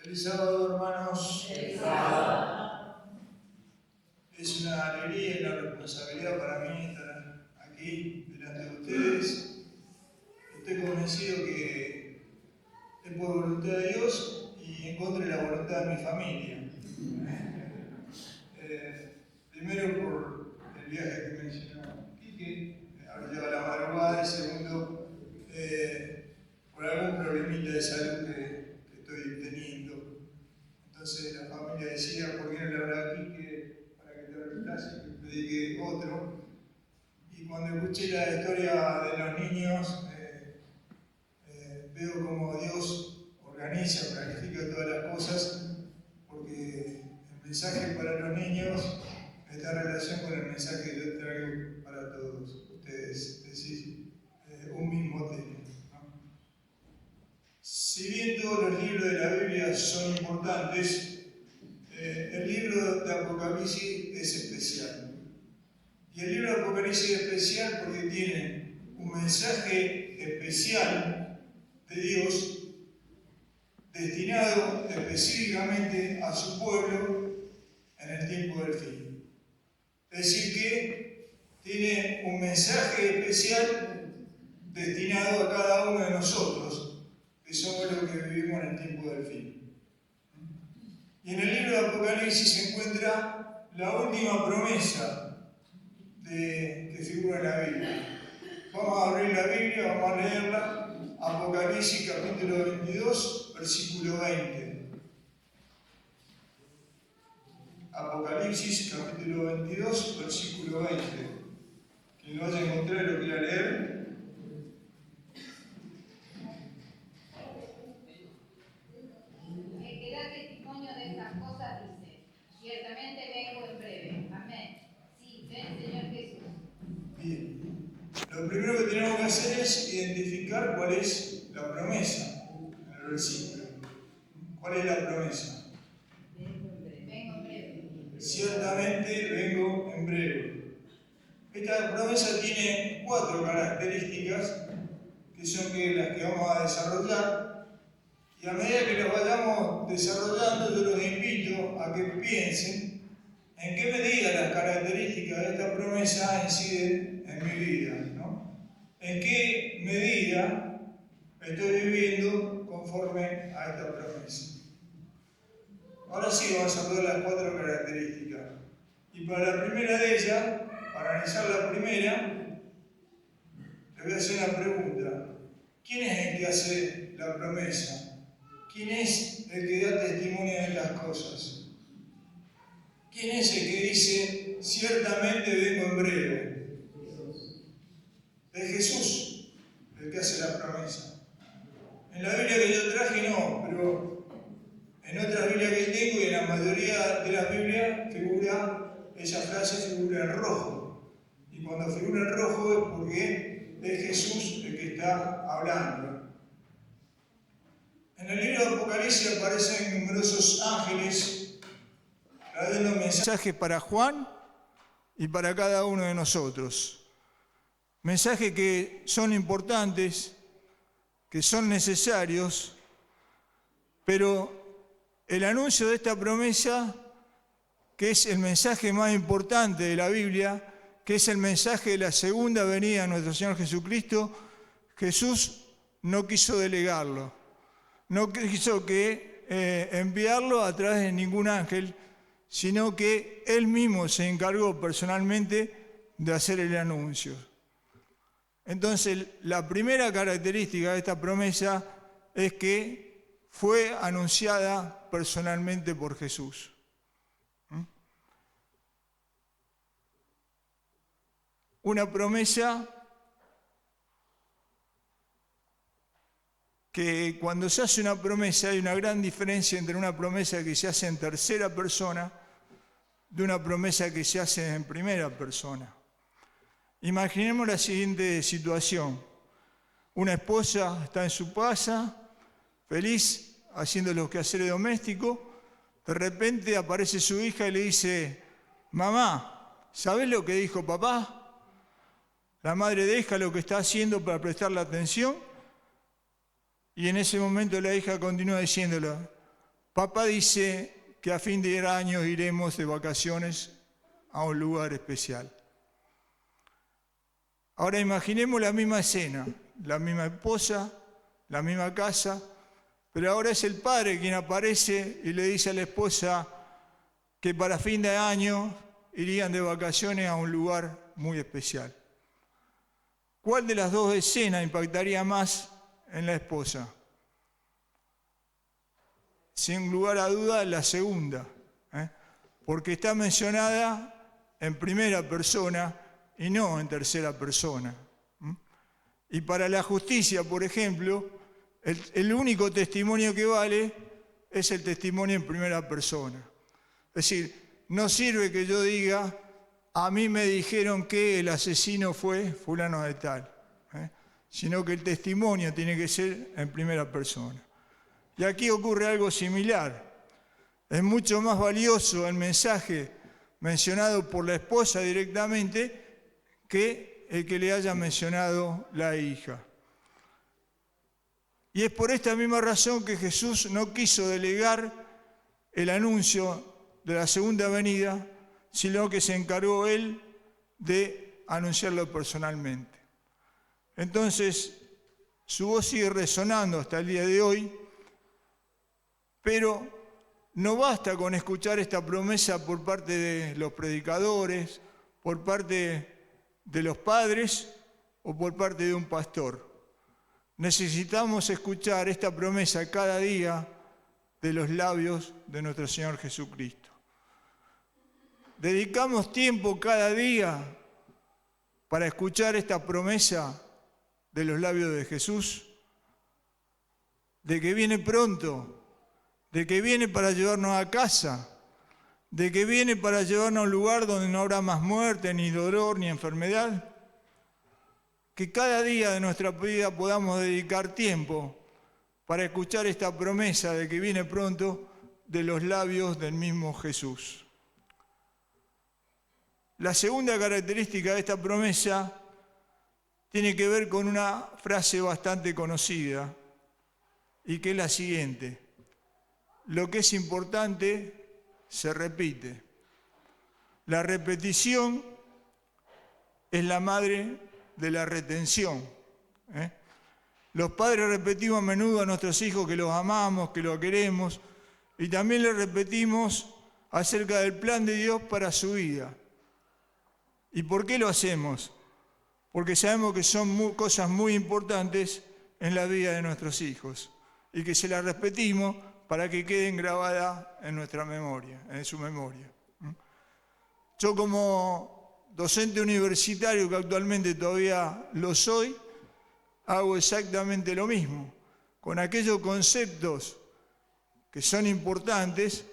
Feliz sábado, hermanos. Feliz sábado. Es una alegría y una responsabilidad para mí estar aquí delante de ustedes. Estoy convencido que es por voluntad de Dios y en contra de la voluntad de mi familia. Primero por el viaje que mencionó Quique, ahora lleva la madrugada, y segundo por algún problemita de salud que estoy teniendo. Entonces la familia decía, ¿por qué no le hablaba a Quique para que te reemplace? Que predique otro. Y cuando escuché la historia de los niños, veo cómo Dios organiza, planifica todas las cosas, porque el mensaje para los niños está en relación con el mensaje que yo traigo para todos ustedes, es decir, un mismo tema, ¿no? Si bien todos los libros de la Biblia son importantes, el libro de Apocalipsis es especial. Y el libro de Apocalipsis es especial porque tiene un mensaje especial de Dios destinado específicamente a su pueblo en el tiempo del fin. Es decir, que tiene un mensaje especial destinado a cada uno de nosotros, que somos los que vivimos en el tiempo del fin. Y en el libro de Apocalipsis se encuentra la última promesa que figura en la Biblia. Vamos a abrir la Biblia, vamos a leerla. Apocalipsis capítulo 22, versículo 20. Apocalipsis capítulo 22, versículo 20. Quien lo vaya a encontrar y lo quiera leer. El que da testimonio de estas cosas dice: ciertamente vengo en breve. Amén. Sí, ven, Señor Jesús. Bien. Lo primero que tenemos que hacer es identificar cuál es la promesa en el versículo. ¿Cuál es la promesa? Vengo en breve. Ciertamente vengo en breve. Esta promesa tiene 4 características que son las que vamos a desarrollar, y a medida que las vayamos desarrollando yo los invito a que piensen en qué medida las características de esta promesa inciden en mi vida, ¿no? En qué medida estoy viviendo conforme a esta promesa. Ahora sí vamos a ver las 4 características. Y para la primera de ellas, para analizar la primera, le voy a hacer una pregunta. ¿Quién es el que hace la promesa? ¿Quién es el que da testimonio de estas cosas? ¿Quién es el que dice, ciertamente vengo en breve? Es Jesús el que hace la promesa. En la Biblia que yo traje no, pero en otras Biblias que tengo y en la mayoría de las Biblias esa frase figura en rojo. Y cuando figura en rojo es porque es Jesús el que está hablando. En el libro de Apocalipsis aparecen numerosos ángeles trayendo mensajes para Juan y para cada uno de nosotros. Mensajes que son importantes, que son necesarios, pero el anuncio de esta promesa, que es el mensaje más importante de la Biblia, que es el mensaje de la segunda venida de nuestro Señor Jesucristo, Jesús no quiso delegarlo, no quiso enviarlo a través de ningún ángel, sino que Él mismo se encargó personalmente de hacer el anuncio. Entonces, la primera característica de esta promesa es que fue anunciada personalmente por Jesús. Una promesa que cuando se hace una promesa hay una gran diferencia entre una promesa que se hace en tercera persona de una promesa que se hace en primera persona. Imaginemos la siguiente situación. Una esposa está en su casa, feliz, haciendo los quehaceres domésticos. De repente aparece su hija y le dice: mamá, ¿sabés lo que dijo papá? La madre deja lo que está haciendo para prestarle atención y en ese momento la hija continúa diciéndole: Papá dice que a fin de año iremos de vacaciones a un lugar especial. Ahora imaginemos la misma escena, la misma esposa, la misma casa, pero ahora es el padre quien aparece y le dice a la esposa que para fin de año irían de vacaciones a un lugar muy especial. ¿Cuál de las dos escenas impactaría más en la esposa? Sin lugar a duda, la segunda, porque está mencionada en primera persona y no en tercera persona. Y para la justicia, por ejemplo, el único testimonio que vale es el testimonio en primera persona. Es decir, no sirve que yo diga, a mí me dijeron que el asesino fue fulano de tal, sino que el testimonio tiene que ser en primera persona. Y aquí ocurre algo similar. Es mucho más valioso el mensaje mencionado por la esposa directamente que el que le haya mencionado la hija. Y es por esta misma razón que Jesús no quiso delegar el anuncio de la segunda venida, sino que se encargó él de anunciarlo personalmente. Entonces, su voz sigue resonando hasta el día de hoy, pero no basta con escuchar esta promesa por parte de los predicadores, por parte de los padres o por parte de un pastor. Necesitamos escuchar esta promesa cada día de los labios de nuestro Señor Jesucristo. ¿Dedicamos tiempo cada día para escuchar esta promesa de los labios de Jesús? De que viene pronto, de que viene para llevarnos a casa, de que viene para llevarnos a un lugar donde no habrá más muerte, ni dolor, ni enfermedad. Que cada día de nuestra vida podamos dedicar tiempo para escuchar esta promesa de que viene pronto de los labios del mismo Jesús. La segunda característica de esta promesa tiene que ver con una frase bastante conocida y que es la siguiente: lo que es importante se repite. La repetición es la madre de la retención. Los padres repetimos a menudo a nuestros hijos que los amamos, que los queremos, y también les repetimos acerca del plan de Dios para su vida. ¿Y por qué lo hacemos? Porque sabemos que son cosas muy importantes en la vida de nuestros hijos y que se las repetimos para que queden grabadas en nuestra memoria, en su memoria. Yo como docente universitario, que actualmente todavía lo soy, hago exactamente lo mismo. Con aquellos conceptos que son importantes,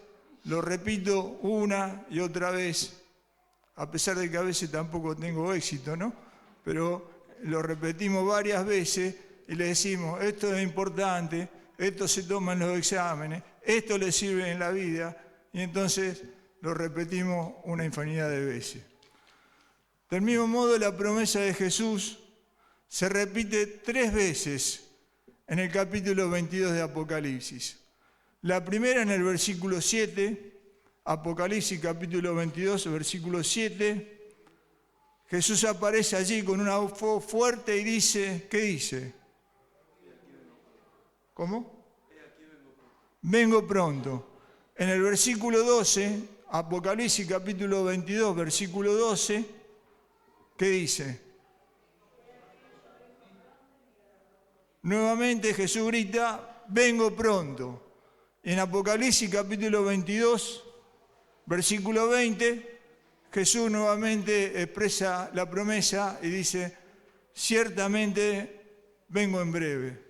los repito una y otra vez, a pesar de que a veces tampoco tengo éxito, ¿no? Pero lo repetimos varias veces y le decimos, esto es importante, esto se toma en los exámenes, esto le sirve en la vida, y entonces lo repetimos una infinidad de veces. Del mismo modo, la promesa de Jesús se repite 3 veces en el capítulo 22 de Apocalipsis. La primera en el versículo 7, Apocalipsis capítulo 22, versículo 7, Jesús aparece allí con una voz fuerte y dice, ¿qué dice? ¿Cómo? Vengo pronto. En el versículo 12, Apocalipsis capítulo 22, versículo 12, ¿qué dice? Nuevamente Jesús grita, vengo pronto. En Apocalipsis capítulo 22, versículo 20, Jesús nuevamente expresa la promesa y dice, ciertamente vengo en breve.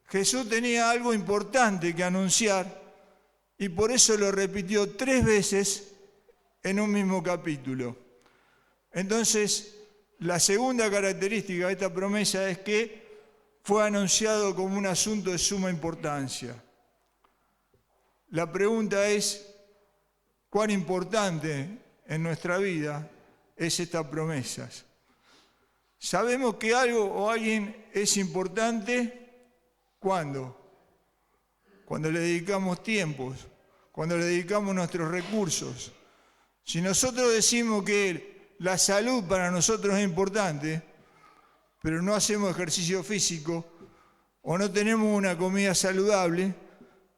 Jesús tenía algo importante que anunciar y por eso lo repitió 3 veces en un mismo capítulo. Entonces, la segunda característica de esta promesa es que fue anunciado como un asunto de suma importancia. La pregunta es, ¿cuán importante en nuestra vida es estas promesas? ¿Sabemos que algo o alguien es importante? ¿Cuándo? cuando le dedicamos tiempos, cuando le dedicamos nuestros recursos. Si nosotros decimos que la salud para nosotros es importante, pero no hacemos ejercicio físico o no tenemos una comida saludable,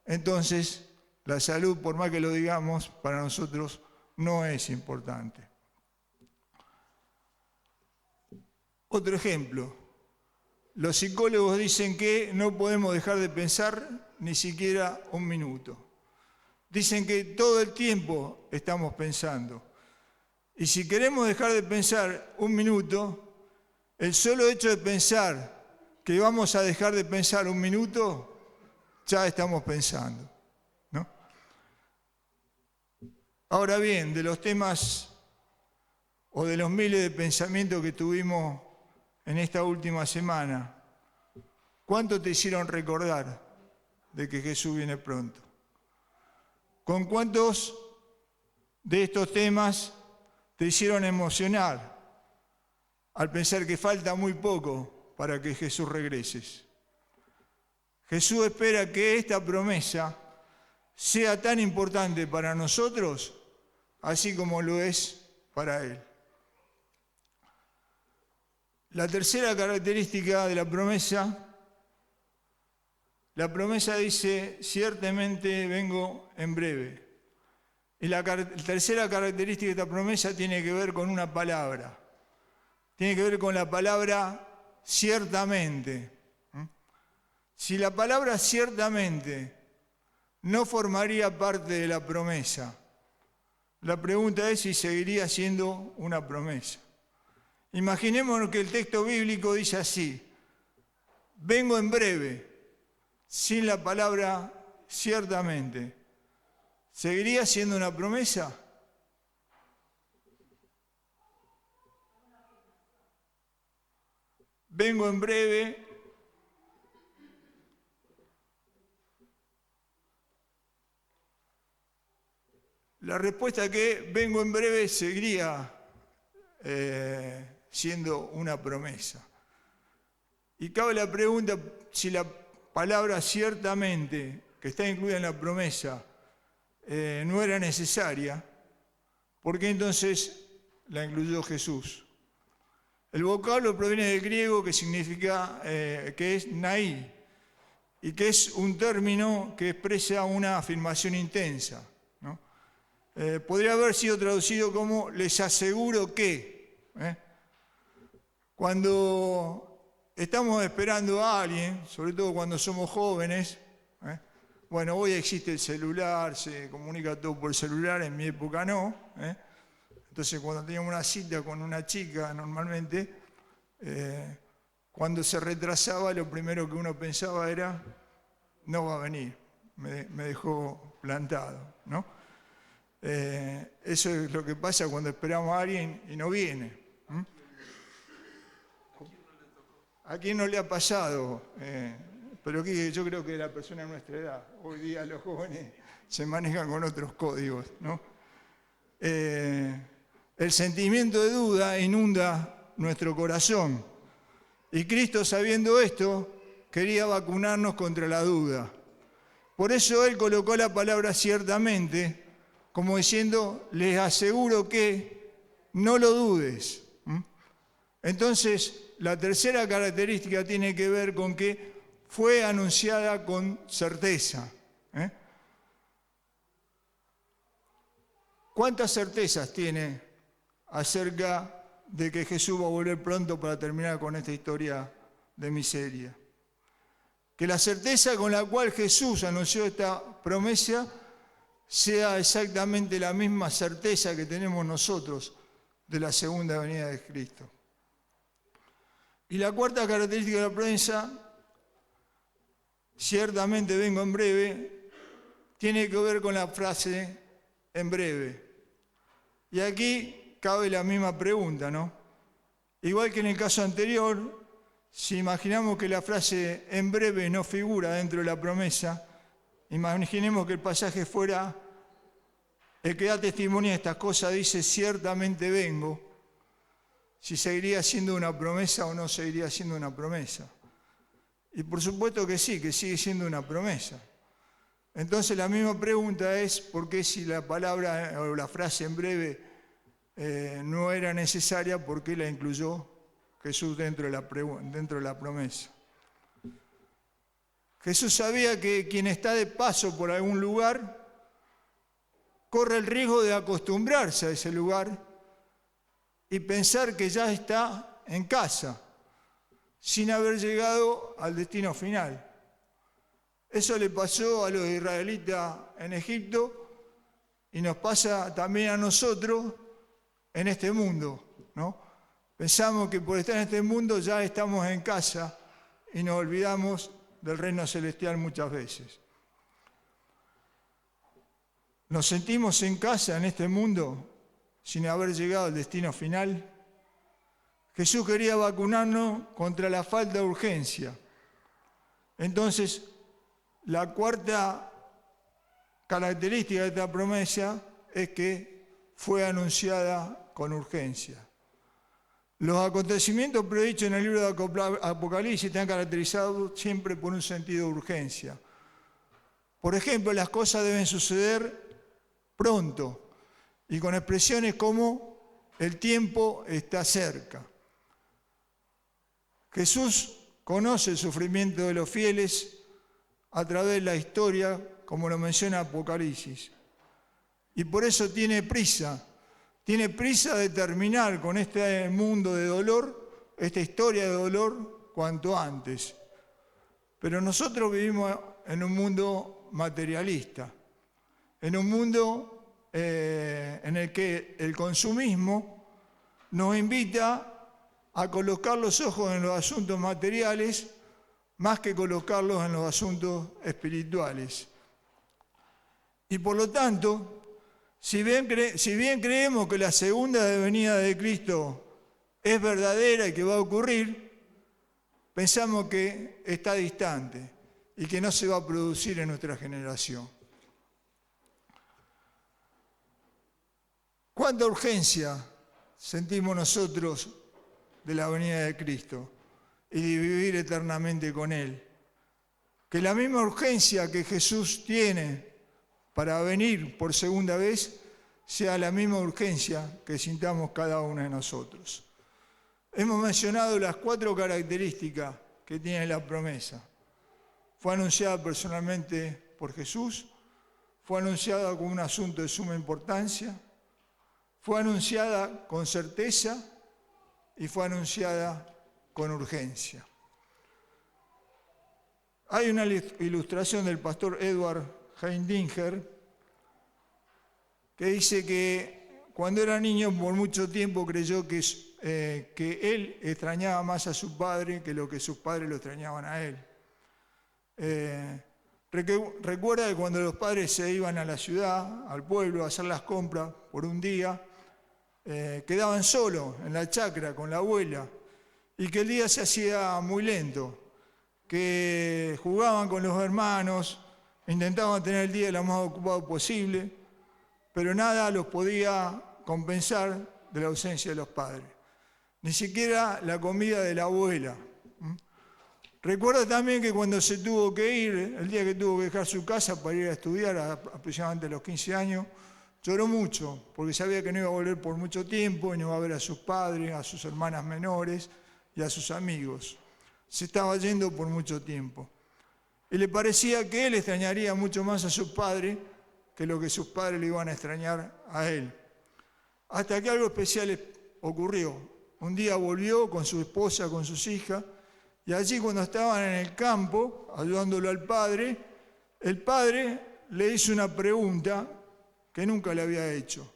entonces la salud, por más que lo digamos, para nosotros no es importante. Otro ejemplo, los psicólogos dicen que no podemos dejar de pensar ni siquiera un minuto. Dicen que todo el tiempo estamos pensando. Y si queremos dejar de pensar un minuto, el solo hecho de pensar que vamos a dejar de pensar un minuto, ya estamos pensando, ¿no? Ahora bien, de los temas o de los miles de pensamientos que tuvimos en esta última semana, ¿cuánto te hicieron recordar de que Jesús viene pronto? ¿Con cuántos de estos temas te hicieron emocionar al pensar que falta muy poco para que Jesús regrese? Jesús espera que esta promesa sea tan importante para nosotros, así como lo es para Él. La tercera característica de la promesa dice, ciertamente vengo en breve. Y la tercera característica de esta promesa tiene que ver con una palabra. Tiene que ver con la palabra ciertamente. Si la palabra ciertamente no formaría parte de la promesa, la pregunta es si seguiría siendo una promesa. Imaginemos que el texto bíblico dice así, vengo en breve, sin la palabra ciertamente. ¿Seguiría siendo una promesa? Vengo en breve. La respuesta es que vengo en breve seguiría siendo una promesa. Y cabe la pregunta si la palabra ciertamente, que está incluida en la promesa, no era necesaria, ¿por qué entonces la incluyó Jesús? El vocablo proviene del griego que significa, que es naí, y que es un término que expresa una afirmación intensa, ¿no? Podría haber sido traducido como les aseguro que. Cuando estamos esperando a alguien, sobre todo cuando somos jóvenes, bueno, hoy existe el celular, se comunica todo por celular, en mi época no. Entonces, cuando teníamos una cita con una chica, normalmente, cuando se retrasaba, lo primero que uno pensaba era, no va a venir, me dejó plantado, ¿no? Eso es lo que pasa cuando esperamos a alguien y no viene. ¿A quién no le ha pasado? Pero yo creo que la persona de nuestra edad, hoy día los jóvenes se manejan con otros códigos, ¿no? El sentimiento de duda inunda nuestro corazón. Y Cristo, sabiendo esto, quería vacunarnos contra la duda. Por eso Él colocó la palabra ciertamente, como diciendo, les aseguro que no lo dudes. Entonces, la tercera característica tiene que ver con que fue anunciada con certeza. ¿Cuántas certezas tiene acerca de que Jesús va a volver pronto para terminar con esta historia de miseria? Que la certeza con la cual Jesús anunció esta promesa sea exactamente la misma certeza que tenemos nosotros de la segunda venida de Cristo. Y la cuarta característica de la promesa, ciertamente vengo en breve, tiene que ver con la frase en breve. Y aquí cabe la misma pregunta, ¿no? Igual que en el caso anterior, si imaginamos que la frase en breve no figura dentro de la promesa, imaginemos que el pasaje fuera, el que da testimonio de estas cosas dice, ciertamente vengo, si seguiría siendo una promesa o no seguiría siendo una promesa. Y por supuesto que sí, que sigue siendo una promesa. Entonces la misma pregunta es, ¿por qué si la palabra o la frase en breve no era necesaria, por qué la incluyó Jesús dentro de la promesa? Jesús sabía que quien está de paso por algún lugar corre el riesgo de acostumbrarse a ese lugar y pensar que ya está en casa, sin haber llegado al destino final. Eso le pasó a los israelitas en Egipto y nos pasa también a nosotros en este mundo, ¿no? Pensamos que por estar en este mundo ya estamos en casa y nos olvidamos del reino celestial muchas veces. ¿Nos sentimos en casa en este mundo sin haber llegado al destino final? Jesús quería vacunarnos contra la falta de urgencia. Entonces, la cuarta característica de esta promesa es que fue anunciada con urgencia. Los acontecimientos predichos en el libro de Apocalipsis están caracterizados siempre por un sentido de urgencia. Por ejemplo, las cosas deben suceder pronto y con expresiones como el tiempo está cerca. Jesús conoce el sufrimiento de los fieles a través de la historia, como lo menciona Apocalipsis. Y por eso tiene prisa de terminar con este mundo de dolor, esta historia de dolor, cuanto antes. Pero nosotros vivimos en un mundo materialista, en un mundo en el que el consumismo nos invita a colocar los ojos en los asuntos materiales más que colocarlos en los asuntos espirituales. Y por lo tanto, si bien creemos que la segunda venida de Cristo es verdadera y que va a ocurrir, pensamos que está distante y que no se va a producir en nuestra generación. ¿Cuánta urgencia sentimos nosotros de la venida de Cristo y de vivir eternamente con Él? Que la misma urgencia que Jesús tiene para venir por segunda vez sea la misma urgencia que sintamos cada uno de nosotros. Hemos mencionado las 4 características que tiene la promesa. Fue anunciada personalmente por Jesús, fue anunciada como un asunto de suma importancia, fue anunciada con certeza y fue anunciada con urgencia. Hay una ilustración del pastor Edward Heidinger que dice que cuando era niño por mucho tiempo creyó que él extrañaba más a su padre que lo que sus padres lo extrañaban a él. Recuerda que cuando los padres se iban a la ciudad, al pueblo, a hacer las compras por un día, quedaban solos en la chacra con la abuela y que el día se hacía muy lento, que jugaban con los hermanos, intentaban tener el día lo más ocupado posible, pero nada los podía compensar de la ausencia de los padres, ni siquiera la comida de la abuela. Recuerda también que cuando se tuvo que ir, el día que tuvo que dejar su casa para ir a estudiar, aproximadamente a los 15 años, lloró mucho, porque sabía que no iba a volver por mucho tiempo y no iba a ver a sus padres, a sus hermanas menores y a sus amigos. Se estaba yendo por mucho tiempo. Y le parecía que él extrañaría mucho más a su padre que lo que sus padres le iban a extrañar a él. Hasta que algo especial ocurrió. Un día volvió con su esposa, con sus hijas, y allí cuando estaban en el campo, ayudándolo al padre, el padre le hizo una pregunta que nunca le había hecho.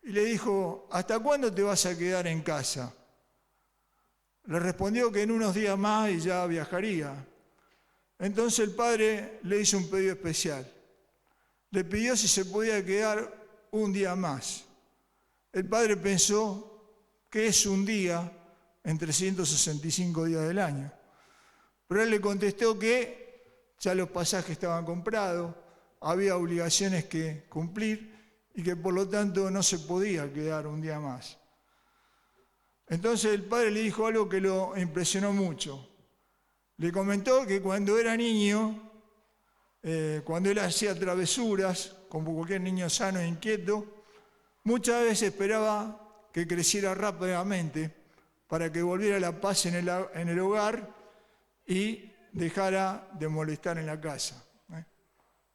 Y le dijo, ¿hasta cuándo te vas a quedar en casa? Le respondió que en unos días más y ya viajaría. Entonces el padre le hizo un pedido especial. Le pidió si se podía quedar un día más. El padre pensó que es un día en 365 días del año. Pero él le contestó que ya los pasajes estaban comprados, había obligaciones que cumplir y que por lo tanto no se podía quedar un día más. Entonces el padre le dijo algo que lo impresionó mucho. Le comentó que cuando era niño cuando él hacía travesuras, como cualquier niño sano e inquieto, muchas veces esperaba que creciera rápidamente para que volviera la paz en el hogar y dejara de molestar en la casa.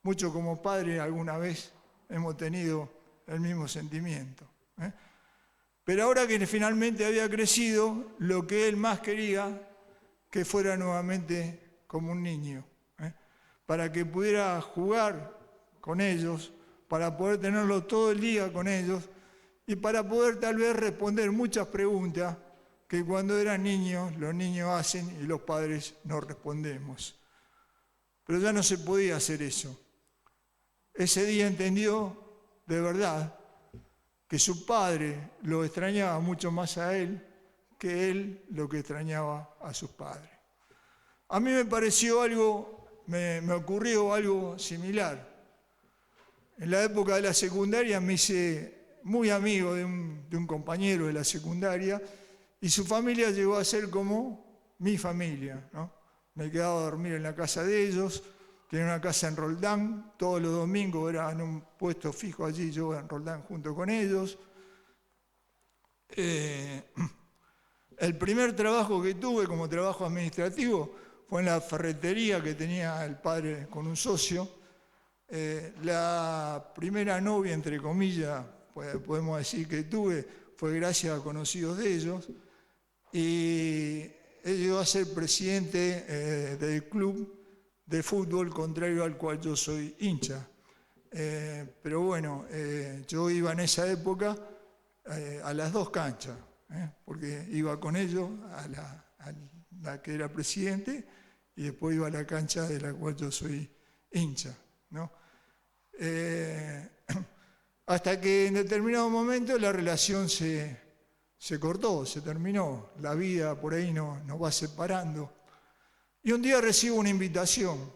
Muchos como padres alguna vez hemos tenido el mismo sentimiento. Pero ahora que finalmente había crecido, lo que él más quería, que fuera nuevamente como un niño, para que pudiera jugar con ellos, para poder tenerlo todo el día con ellos y para poder tal vez responder muchas preguntas que cuando eran niños los niños hacen y los padres no respondemos. Pero ya no se podía hacer eso. Ese día entendió de verdad que su padre lo extrañaba mucho más a él que él lo que extrañaba a sus padres. A mí me ocurrió algo similar. En la época de la secundaria me hice muy amigo de un compañero de la secundaria y su familia llegó a ser como mi familia, ¿no? Me quedaba a dormir en la casa de ellos, tenía una casa en Roldán, todos los domingos era en un puesto fijo allí, yo en Roldán junto con ellos. El primer trabajo que tuve como trabajo administrativo fue en la ferretería que tenía el padre con un socio. La primera novia, entre comillas, podemos decir que tuve, fue gracias a conocidos de ellos. Y él llegó a ser presidente del club de fútbol contrario al cual yo soy hincha. Pero bueno, yo iba en esa época a las dos canchas, porque iba con ellos a la que era presidente y después iba a la cancha de la cual yo soy hincha, ¿no? Hasta que en determinado momento la relación se cortó, se terminó, la vida por ahí nos va separando. Y un día recibo una invitación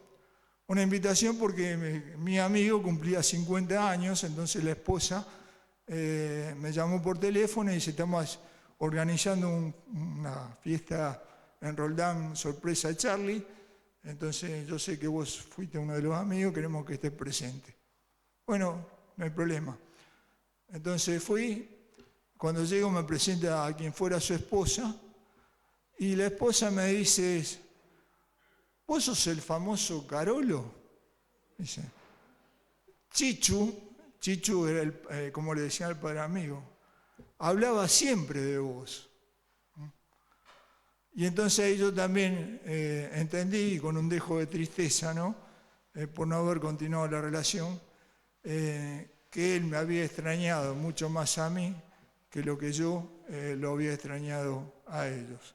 porque mi amigo cumplía 50 años, entonces la esposa me llamó por teléfono y dice, estamos organizando una fiesta en Roldán, sorpresa de Charlie, entonces yo sé que vos fuiste uno de los amigos, queremos que estés presente. Bueno, no hay problema. Entonces fui, cuando llego me presenta a quien fuera su esposa y la esposa me dice, ¿vos sos el famoso Carolo? Dice, Chichu era como le decía el padre amigo, hablaba siempre de vos. Y entonces ahí yo también entendí, con un dejo de tristeza, ¿no? Por no haber continuado la relación, que él me había extrañado mucho más a mí que lo que yo lo había extrañado a ellos.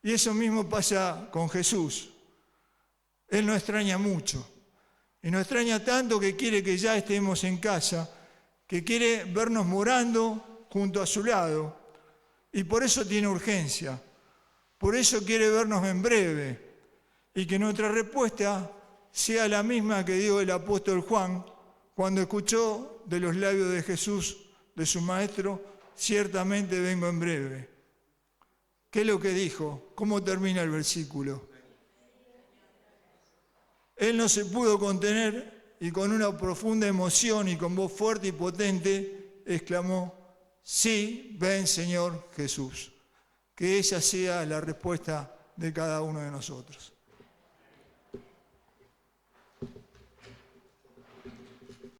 Y eso mismo pasa con Jesús. Él nos extraña mucho. Y nos extraña tanto que quiere que ya estemos en casa, que quiere vernos morando junto a su lado. Y por eso tiene urgencia. Por eso quiere vernos en breve. Y que nuestra respuesta sea la misma que dio el apóstol Juan cuando escuchó de los labios de Jesús, de su maestro, ciertamente vengo en breve. ¿Qué es lo que dijo? ¿Cómo termina el versículo? Él no se pudo contener y con una profunda emoción y con voz fuerte y potente exclamó, sí, ven Señor Jesús. Que esa sea la respuesta de cada uno de nosotros.